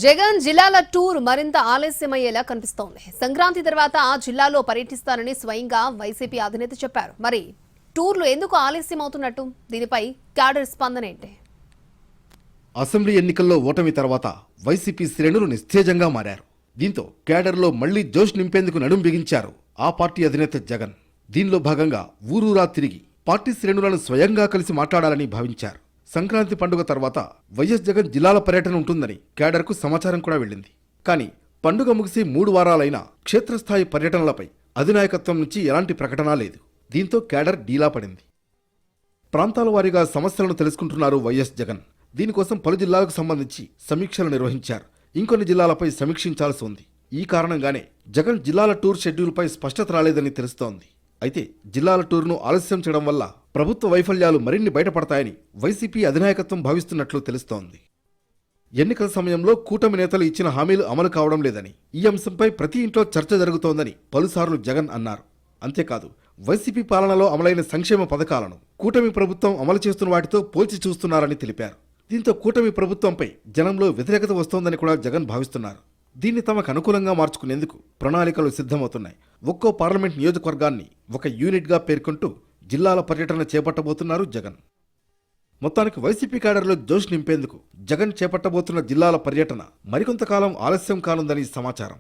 జగన్ జిల్లాల టూర్ మరింత ఆలస్యమయ్యేలా కనిపిస్తోంది. సంక్రాంతి తర్వాత ఆ జిల్లాలో పర్యటిస్తానని స్వయంగా వైసీపీ అధినేత చెప్పారు. మరి టూర్లు ఎందుకు ఆలస్యం అవుతున్నట్టు? దీనిపై క్యాడర్ స్పందన ఏంటి? అసెంబ్లీ ఎన్నికల్లో ఓటమి తర్వాత వైసీపీ శ్రేణులు నిస్తేజంగా మారారు. దీంతో క్యాడర్లో మళ్లీ జోష్ నింపేందుకు నడుం బిగించారు ఆ పార్టీ అధినేత జగన్. దీనిలో భాగంగా ఊరూరా తిరిగి పార్టీ శ్రేణులను స్వయంగా కలిసి మాట్లాడాలని భావించారు. సంక్రాంతి పండుగ తర్వాత వైఎస్ జగన్ జిల్లాల పర్యటన ఉంటుందని క్యాడర్కు సమాచారం కూడా వెళ్ళింది. కానీ పండుగ ముగిసి 3 వారాలైనా క్షేత్రస్థాయి పర్యటనలపై అధినాయకత్వం నుంచి ఎలాంటి ప్రకటన లేదు. దీంతో క్యాడర్ డీలా పడింది. ప్రాంతాల వారీగా సమస్యలను తెలుసుకుంటున్నారు వైఎస్ జగన్. దీనికోసం పలు జిల్లాలకు సంబంధించి సమీక్షలు నిర్వహించారు. ఇంకొన్ని జిల్లాలపై సమీక్షించాల్సి ఉంది. ఈ కారణంగానే జగన్ జిల్లాల టూర్ షెడ్యూల్పై స్పష్టత రాలేదని తెలుస్తోంది. అయితే జిల్లాల టూర్ను ఆలస్యం చేయడం వల్ల ప్రభుత్వ వైఫల్యాలు మరిన్ని బయటపడతాయని వైసీపీ అధినాయకత్వం భావిస్తున్నట్లు తెలుస్తోంది. ఎన్నికల సమయంలో కూటమి నేతలు ఇచ్చిన హామీలు అమలు కావడం లేదని, ఈ అంశంపై ప్రతి ఇంట్లో చర్చ జరుగుతోందని పలుసార్లు జగన్ అన్నారు. అంతేకాదు, వైసీపీ పాలనలో అమలైన సంక్షేమ పథకాలను కూటమి ప్రభుత్వం అమలు చేస్తున్న వాటితో పోల్చి చూస్తున్నారని తెలిపారు. దీంతో కూటమి ప్రభుత్వంపై జనంలో వ్యతిరేకత వస్తోందని కూడా జగన్ భావిస్తున్నారు. దీన్ని తమకు అనుకూలంగా మార్చుకునేందుకు ప్రణాళికలు సిద్ధమవుతున్నాయి. ఒక్కో పార్లమెంట్ నియోజకవర్గాన్ని ఒక యూనిట్గా పేర్కొంటూ జిల్లాల పర్యటన చేపట్టబోతున్నారు జగన్. మొత్తానికి వైసీపీ క్యాడర్లో జోష్ నింపేందుకు జగన్ చేపట్టబోతున్న జిల్లాల పర్యటన మరికొంతకాలం ఆలస్యం కానుందని సమాచారం.